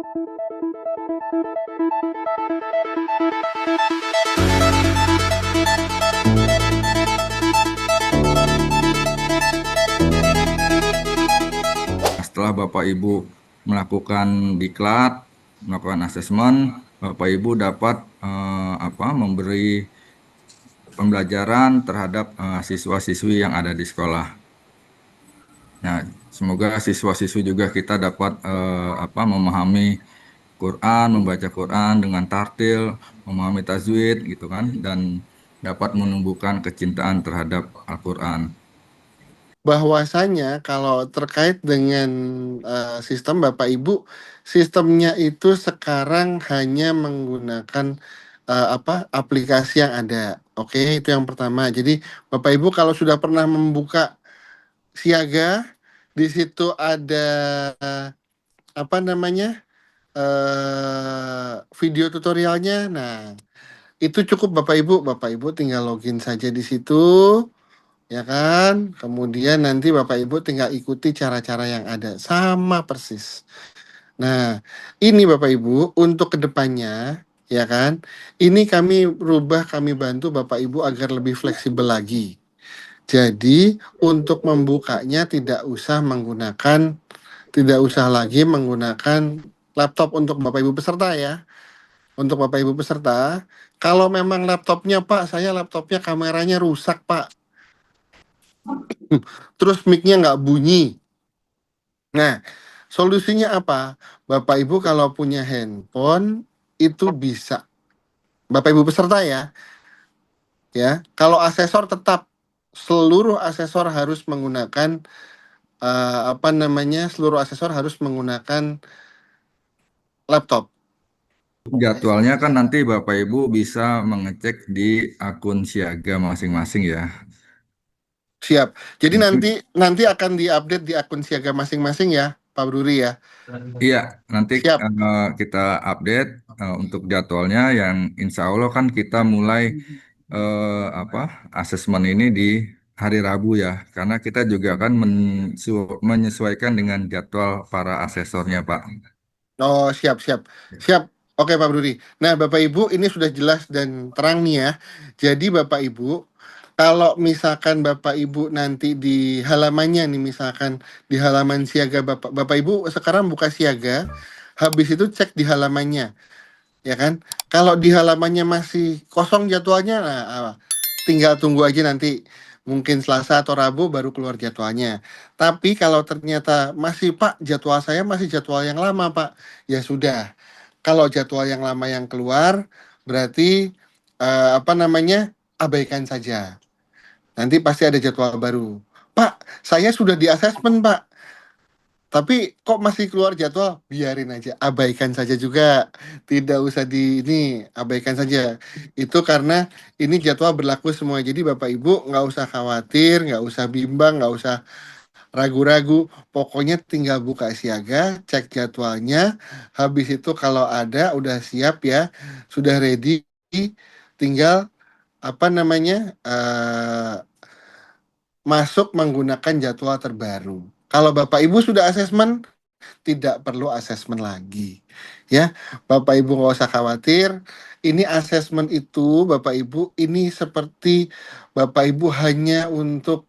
Setelah Bapak Ibu melakukan diklat, melakukan asesmen, Bapak Ibu dapat memberi pembelajaran terhadap siswa-siswi yang ada di sekolah. Nah, semoga siswa-siswi juga kita dapat memahami Quran, membaca Quran dengan tartil, memahami tajwid gitu kan, dan dapat menumbuhkan kecintaan terhadap Al-Quran. Bahwasanya kalau terkait dengan sistem Bapak Ibu, sistemnya itu sekarang hanya menggunakan aplikasi yang ada. Oke, itu yang pertama. Jadi Bapak Ibu kalau sudah pernah membuka Siaga, di situ ada apa namanya video tutorialnya. Nah, itu cukup Bapak Ibu tinggal login saja di situ, ya kan? Kemudian nanti Bapak Ibu tinggal ikuti cara-cara yang ada, sama persis. Nah, ini Bapak Ibu untuk kedepannya, ya kan? Ini kami rubah, kami bantu Bapak Ibu agar lebih fleksibel lagi. Jadi untuk membukanya tidak usah lagi menggunakan laptop untuk Bapak Ibu peserta ya. Untuk Bapak Ibu peserta, kalau memang laptopnya Pak, saya laptopnya kameranya rusak Pak, terus mic-nya nggak bunyi. Nah, solusinya apa? Bapak Ibu kalau punya handphone itu bisa. Bapak Ibu peserta ya. Kalau asesor tetap seluruh asesor harus menggunakan seluruh asesor harus menggunakan laptop. Jadwalnya kan nanti Bapak Ibu bisa mengecek di akun Siaga masing-masing ya. Siap. Jadi Mungkin nanti akan diupdate di akun Siaga masing-masing ya, Pak Bruri ya. iya, nanti Siap. kita update untuk jadwalnya yang insya Allah kan kita mulai asesmen ini di hari Rabu ya, karena kita juga kan menyesuaikan dengan jadwal para asesornya Pak. Oh, siap, siap. Siap. Oke, Pak Bruri. Nah, Bapak Ibu, ini sudah jelas dan terang nih ya. Jadi, Bapak Ibu, kalau misalkan Bapak Ibu nanti di halamannya nih, misalkan di halaman Siaga Bapak Ibu sekarang buka Siaga, habis itu cek di halamannya, ya kan? Kalau di halamannya masih kosong jadwalnya, nah, tinggal tunggu aja nanti. Mungkin Selasa atau Rabu baru keluar jadwalnya. Tapi kalau ternyata masih Pak, jadwal saya masih jadwal yang lama Pak, ya sudah. Kalau jadwal yang lama yang keluar, berarti abaikan saja. Nanti pasti ada jadwal baru. Pak, saya sudah di asesmen Pak, tapi kok masih keluar jadwal? Biarin aja, abaikan saja juga. Tidak usah abaikan saja. Itu karena ini jadwal berlaku semua. Jadi Bapak Ibu nggak usah khawatir, nggak usah bimbang, nggak usah ragu-ragu. Pokoknya tinggal buka Siaga, cek jadwalnya. Habis itu kalau ada, udah siap ya, sudah ready. Tinggal masuk menggunakan jadwal terbaru. Kalau Bapak Ibu sudah asesmen, tidak perlu asesmen lagi. Ya, Bapak Ibu nggak usah khawatir. Ini asesmen itu, Bapak Ibu, ini seperti Bapak Ibu hanya untuk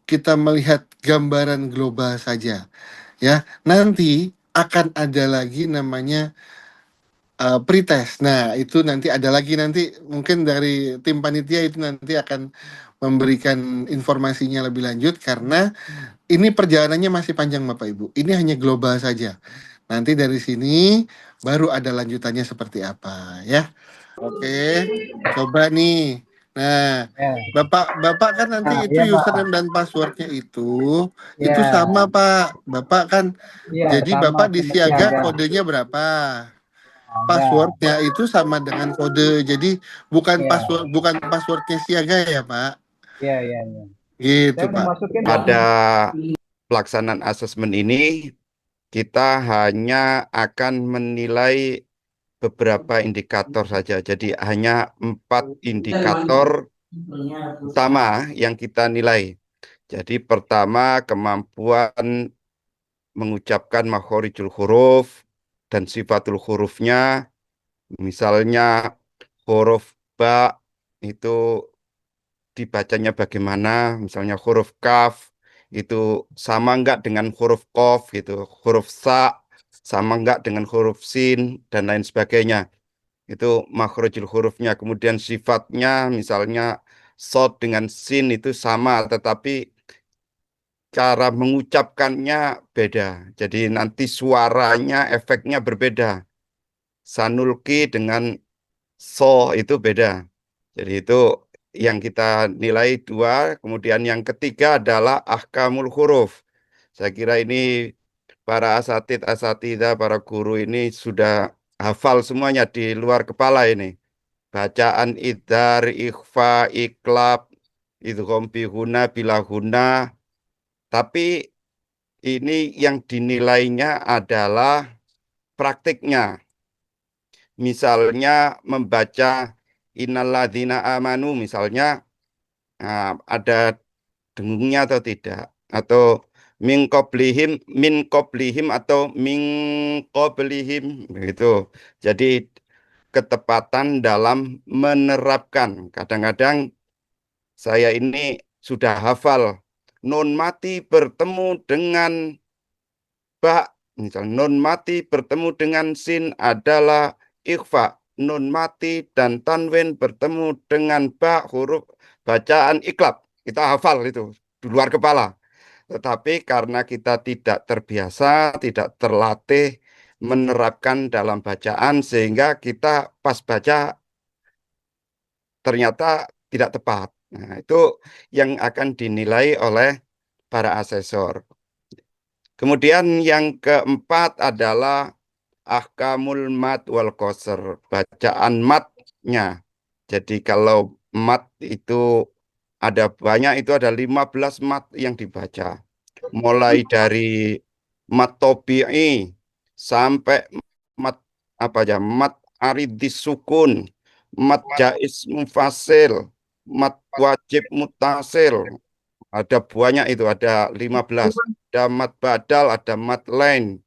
kita melihat gambaran global saja. Ya, nanti akan ada lagi namanya pretest. Nah, itu nanti ada lagi nanti mungkin dari tim panitia itu nanti akan memberikan informasinya lebih lanjut karena ini perjalanannya masih panjang Bapak Ibu. Ini hanya global saja. Nanti dari sini baru ada lanjutannya seperti apa ya. Oke. Coba nih. Nah, Bapak kan nanti itu Iya, Pak. username dan passwordnya itu Ya, sama Pak. Bapak kan iya, jadi sama Bapak di seperti Siaga ada. kodenya berapa? Ada. Passwordnya itu sama dengan kode. Jadi bukan Iya, passwordnya Siaga ya Pak. iya, iya, iya. Gitu Saya udah Pak. masukin Pada pelaksanaan asesmen ini, kita hanya akan menilai beberapa indikator saja. Jadi hanya 4 indikator utama yang kita nilai. Jadi pertama, kemampuan mengucapkan makhorijul huruf dan sifatul hurufnya, misalnya huruf ba itu dibacanya bagaimana, misalnya huruf kaf itu sama enggak dengan huruf kof gitu, huruf sa sama enggak dengan huruf sin dan lain sebagainya. Itu makhrajul hurufnya. Kemudian sifatnya misalnya sod dengan sin itu sama, tetapi cara mengucapkannya beda. Jadi nanti suaranya, efeknya berbeda. Sanulki dengan so itu beda. Jadi itu yang kita nilai dua. Kemudian yang ketiga adalah ahkamul huruf. Saya kira ini para asatidah, para guru ini sudah hafal semuanya di luar kepala ini. Bacaan idhar, ikhfa, iklab, idgham bihuna, bilahuna. Tapi ini yang dinilainya adalah praktiknya. Misalnya membaca innalladzina amanu, misalnya ada dengungnya atau tidak. Atau min qoblihim atau min qoblihim, begitu. Jadi ketepatan dalam menerapkan. Kadang-kadang saya ini sudah hafal nun mati bertemu dengan ba, misal nun mati bertemu dengan sin adalah ikhfa. Nun mati dan tanwin bertemu dengan ba, huruf bacaan iklab. Kita hafal itu di luar kepala. Tetapi karena kita tidak terbiasa, tidak terlatih menerapkan dalam bacaan, sehingga kita pas baca ternyata tidak tepat. Nah, itu yang akan dinilai oleh para asesor. Kemudian yang keempat adalah ahkamul mat wal qasr, bacaan matnya. Jadi kalau mat itu ada banyak, itu ada 15 mat yang dibaca. Mulai dari mat tobi'i sampai mat apa aja, mat aridis sukun, mat jais mufasil, mat wajib mutasil. Ada banyak itu, ada 15. Ada mat badal, ada mat lain.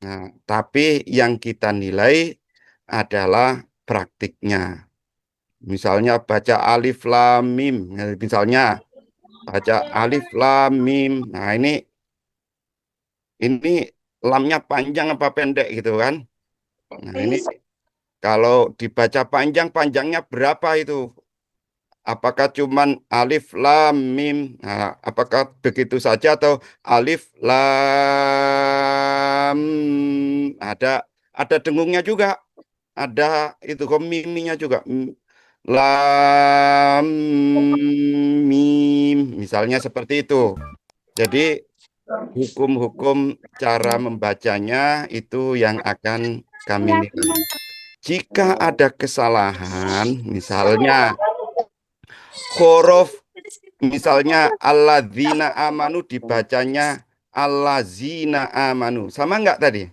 Nah, tapi yang kita nilai adalah praktiknya. Misalnya baca alif lam mim, misalnya baca alif lam mim. Nah, ini lamnya panjang apa pendek gitu kan? Nah, ini kalau dibaca panjang, panjangnya berapa itu? Apakah cuman alif lam mim? Nah, apakah begitu saja atau alif lam, ada dengungnya juga, ada itu kok miminya juga. Lam mim, misalnya seperti itu. Jadi hukum-hukum cara membacanya itu yang akan kami nilai. Jika ada kesalahan, misalnya huruf, misalnya alladzina amanu dibacanya allazina amanu. Sama enggak tadi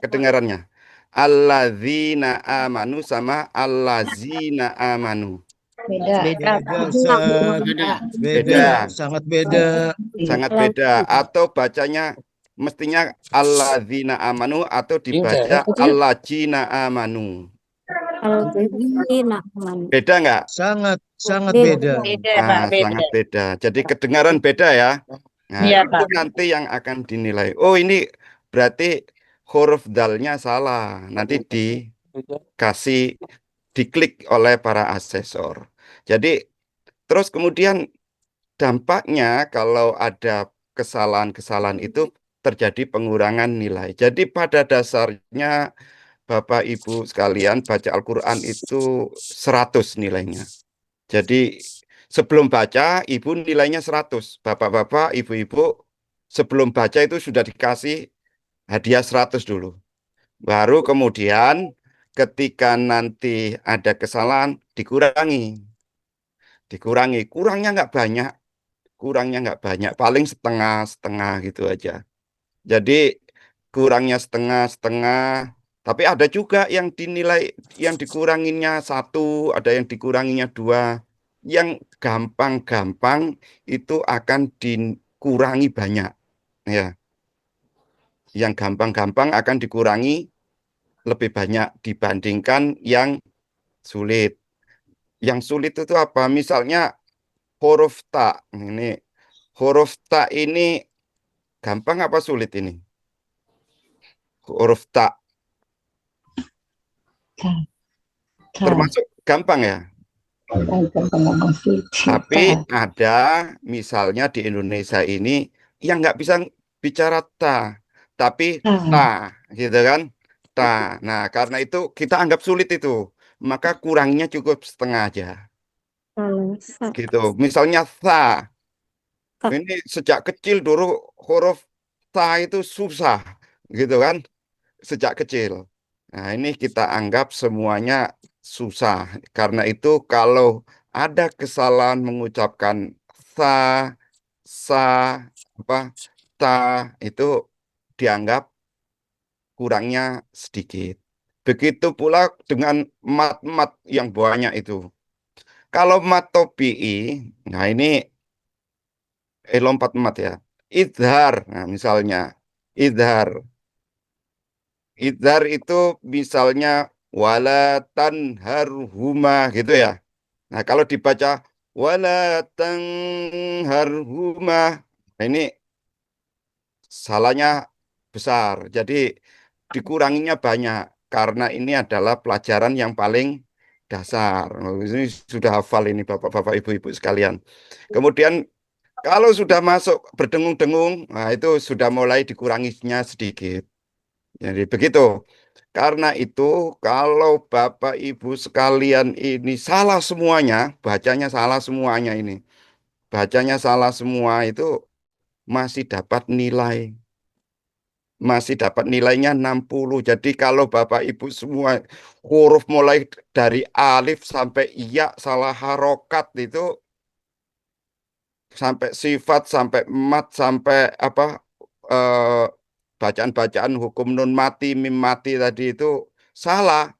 kedengarannya? Alladzina amanu sama allazina amanu. Beda. Beda, Ustaz. Beda, Beda, sangat beda. sangat beda. Atau bacanya mestinya alladzina amanu atau dibaca allazina amanu. Al-Zina. Beda enggak? Sangat Beda. beda. Sangat beda. Jadi kedengaran beda ya. Nah, Iya, itu Pak. nanti yang akan dinilai. Oh, ini berarti huruf dalnya salah. Nanti dikasih, diklik oleh para asesor. Jadi, terus kemudian dampaknya kalau ada kesalahan-kesalahan itu terjadi pengurangan nilai. Jadi pada dasarnya Bapak Ibu sekalian baca Al-Quran itu 100 nilainya. Jadi sebelum baca Ibu nilainya 100. Bapak-bapak, ibu-ibu sebelum baca itu sudah dikasih hadiah 100 dulu. Baru kemudian ketika nanti ada kesalahan dikurangi. Kurangnya nggak banyak, paling setengah-setengah gitu aja. Jadi kurangnya setengah-setengah, tapi ada juga yang dinilai, yang dikuranginya 1, ada yang dikuranginya 2. Yang gampang-gampang itu akan dikurangi banyak. Ya. Yang gampang-gampang akan dikurangi lebih banyak dibandingkan yang sulit. Yang sulit itu apa? Misalnya huruf ta. Ini huruf ta ini gampang apa sulit ini? Huruf ta termasuk gampang ya. Tapi ada misalnya di Indonesia ini yang nggak bisa bicara ta, tapi ta, gitu kan? Ta. Nah, karena itu kita anggap sulit itu, maka kurangnya cukup setengah aja, gitu. Misalnya ta, ini sejak kecil dulu huruf ta itu susah, gitu kan? Sejak kecil. Nah, ini kita anggap semuanya susah. Karena itu kalau ada kesalahan mengucapkan sa, sa, apa, ta, itu dianggap kurangnya sedikit. Begitu pula dengan mat-mat yang banyak itu. Kalau mat topi'i, nah ini lompat mat ya. Idhar, nah misalnya. Idhar. Idhar itu misalnya wala tanharhuma gitu ya. Nah, kalau dibaca wala tanharhuma, nah ini salahnya besar. Jadi dikuranginya banyak karena ini adalah pelajaran yang paling dasar. Oh, ini sudah hafal ini Bapak-bapak, Ibu-ibu sekalian. Kemudian kalau sudah masuk berdengung-dengung, nah itu sudah mulai dikuranginya sedikit. Jadi begitu. Karena itu kalau Bapak Ibu sekalian ini salah semuanya, bacanya salah semuanya ini. Bacanya salah semua itu masih dapat nilai. Masih dapat nilainya 60. Jadi kalau Bapak Ibu semua huruf mulai dari alif sampai iya salah harokat itu sampai sifat sampai mat sampai apa eh, bacaan-bacaan hukum nun mati mim mati tadi itu salah,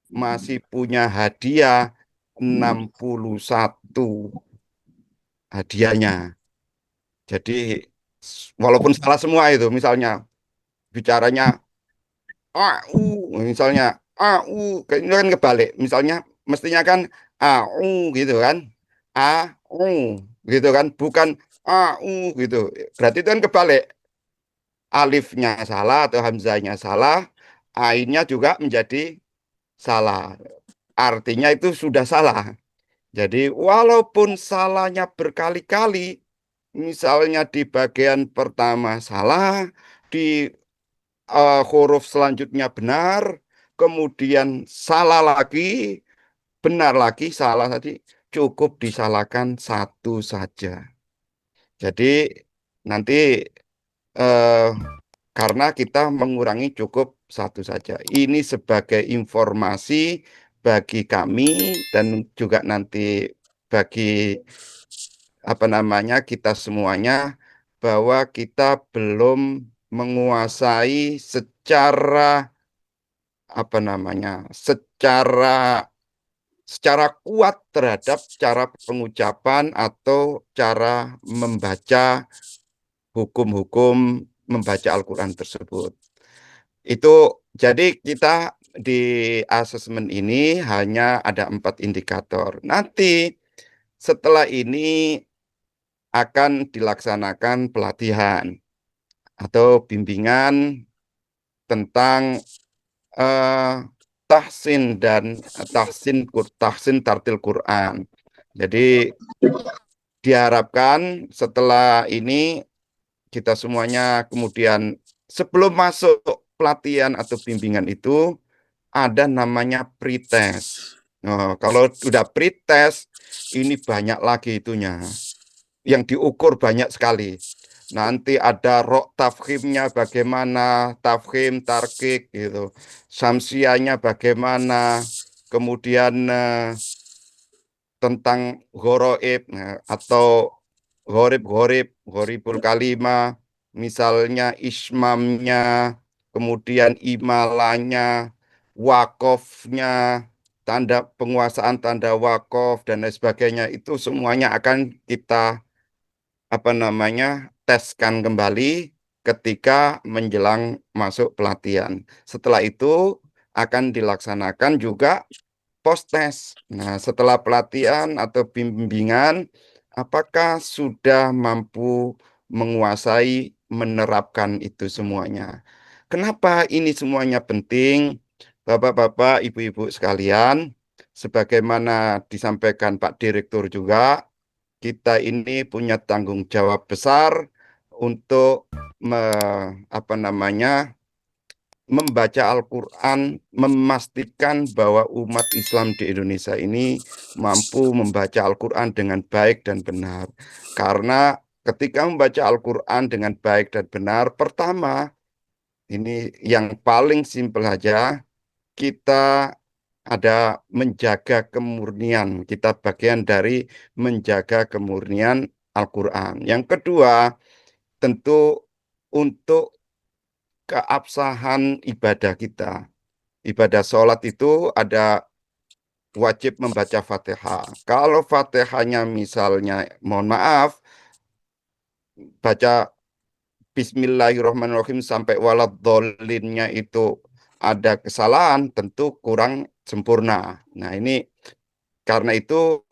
masih punya hadiah 61 hadiahnya. Jadi walaupun salah semua itu misalnya bicaranya AU misalnya AU kayaknya kan kebalik. Misalnya mestinya kan AU gitu kan. AU gitu kan bukan AU gitu. Berarti itu kan kebalik. Alifnya salah atau hamzahnya salah, ainnya juga menjadi salah. Artinya itu sudah salah. Jadi walaupun salahnya berkali-kali, misalnya di bagian pertama salah, di huruf selanjutnya benar, kemudian salah lagi, benar lagi, salah tadi, cukup disalahkan satu saja. Jadi nanti eh, karena kita mengurangi cukup satu saja. Ini sebagai informasi bagi kami dan juga nanti bagi apa namanya kita semuanya bahwa kita belum menguasai secara apa namanya secara kuat terhadap cara pengucapan atau cara membaca hukum-hukum membaca Al-Quran tersebut. Itu jadi kita di asesmen ini hanya ada 4 indikator. Nanti setelah ini akan dilaksanakan pelatihan atau bimbingan tentang eh, tahsin dan tahsin tartil Quran. Jadi diharapkan setelah ini kita semuanya kemudian sebelum masuk pelatihan atau bimbingan itu ada namanya pretest. Nah, kalau sudah pretest ini banyak lagi itunya. Yang diukur banyak sekali. Nanti ada rok tafkhimnya bagaimana, tafkhim, tarkik gitu. Samsianya bagaimana, kemudian tentang goroib atau goribul kalimah, misalnya ismamnya, kemudian imalanya, wakofnya, tanda penguasaan tanda wakof dan lain sebagainya itu semuanya akan kita apa namanya teskan kembali ketika menjelang masuk pelatihan. Setelah itu akan dilaksanakan juga post-test. Nah, setelah pelatihan atau bimbingan, apakah sudah mampu menguasai, menerapkan itu semuanya? Kenapa ini semuanya penting? Bapak-bapak, ibu-ibu sekalian, sebagaimana disampaikan Pak Direktur juga, kita ini punya tanggung jawab besar untuk apa namanya, membaca Al-Quran, memastikan bahwa umat Islam di Indonesia ini mampu membaca Al-Quran dengan baik dan benar. Karena ketika membaca Al-Quran dengan baik dan benar, pertama, ini yang paling simpel aja, kita ada menjaga kemurnian. Kita bagian dari menjaga kemurnian Al-Quran. Yang kedua, tentu untuk keabsahan ibadah kita. Ibadah sholat itu ada wajib membaca Fatihah. Kalau Fatihahnya misalnya, mohon maaf, baca Bismillahirrahmanirrahim sampai waladhdollinnya itu ada kesalahan, tentu kurang sempurna. Nah, ini karena itu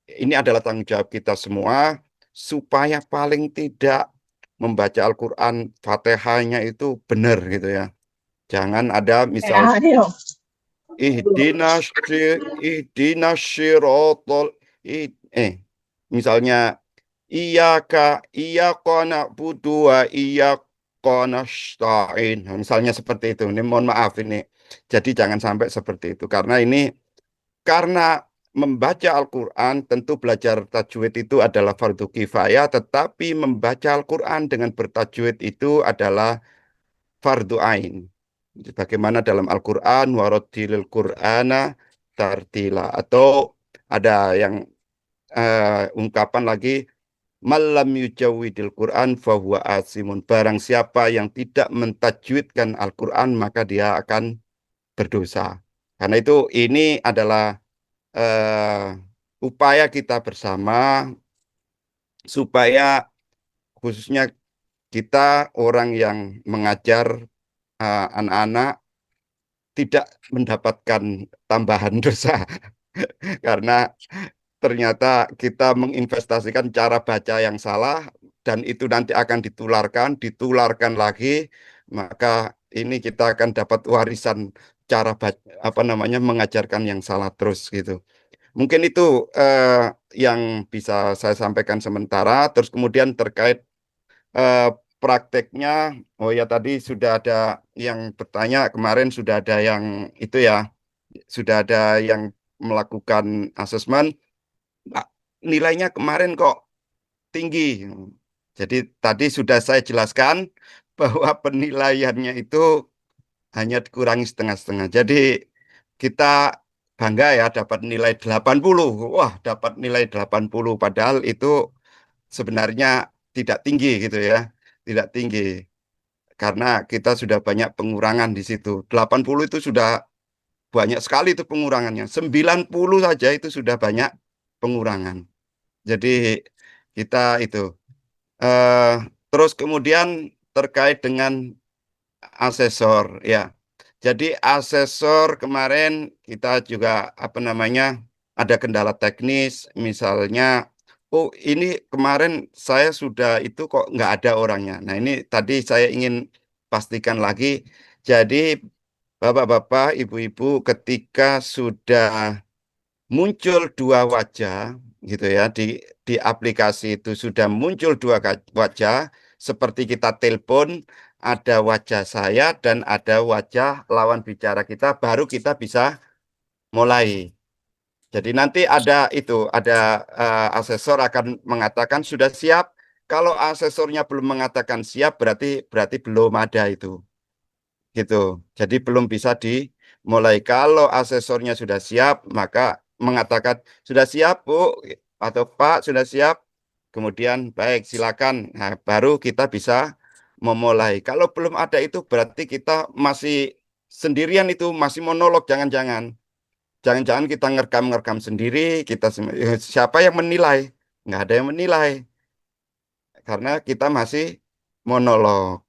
ini adalah tanggung jawab kita semua supaya paling tidak membaca Al-Quran Fatihahnya itu benar gitu ya. Jangan ada misal ihdinas sirotol misalnya iyyaka na'budu wa iyyaka nasta'in. Nah, misalnya seperti itu. Ini mohon maaf ini. Jadi jangan sampai seperti itu karena membaca Al-Quran tentu belajar tajwid itu adalah fardu kifayah, tetapi membaca Al-Quran dengan bertajwid itu adalah fardu ain. Bagaimana dalam Al-Quran, warattilil Qur'ana tartila. Atau ada yang ungkapan lagi, malam yujawidil Quran fahuwa asimun. Barang siapa yang tidak mentajwidkan Al-Quran, maka dia akan berdosa. Karena itu ini adalah upaya kita bersama supaya khususnya kita orang yang mengajar anak-anak tidak mendapatkan tambahan dosa karena ternyata kita menginvestasikan cara baca yang salah dan itu nanti akan ditularkan lagi, maka ini kita akan dapat warisan cara baca, apa namanya, mengajarkan yang salah terus gitu. Mungkin itu yang bisa saya sampaikan sementara. Terus kemudian terkait eh, prakteknya, oh ya tadi sudah ada yang bertanya kemarin, sudah ada yang itu ya, sudah ada yang melakukan asesmen. Pak, nilainya kemarin kok tinggi. Jadi tadi sudah saya jelaskan bahwa penilaiannya itu hanya dikurangi setengah-setengah. Jadi kita bangga ya dapat nilai 80. Wah, dapat nilai 80 padahal itu sebenarnya tidak tinggi gitu ya. Tidak tinggi karena kita sudah banyak pengurangan di situ. 80 itu sudah banyak sekali itu pengurangannya. 90 saja itu sudah banyak pengurangan. Jadi kita itu eh terus kemudian terkait dengan asesor ya. Jadi asesor kemarin kita juga apa namanya ada kendala teknis misalnya, oh ini kemarin saya sudah itu kok nggak ada orangnya. Nah ini tadi saya ingin pastikan lagi. Jadi bapak-bapak, ibu-ibu ketika sudah muncul dua wajah gitu ya di aplikasi itu sudah muncul dua wajah seperti kita telepon, ada wajah saya dan ada wajah lawan bicara kita, baru kita bisa mulai. Jadi nanti ada itu ada asesor akan mengatakan sudah siap. Kalau asesornya belum mengatakan siap berarti belum ada itu gitu. Jadi belum bisa dimulai. Kalau asesornya sudah siap, maka mengatakan sudah siap, Bu, atau Pak, sudah siap. Kemudian baik, silakan. Nah, baru kita bisa memulai. Kalau belum ada itu berarti kita masih sendirian itu, masih monolog, jangan-jangan. Jangan-jangan kita ngerekam-ngerekam sendiri, siapa yang menilai? Nggak ada yang menilai. Karena kita masih monolog.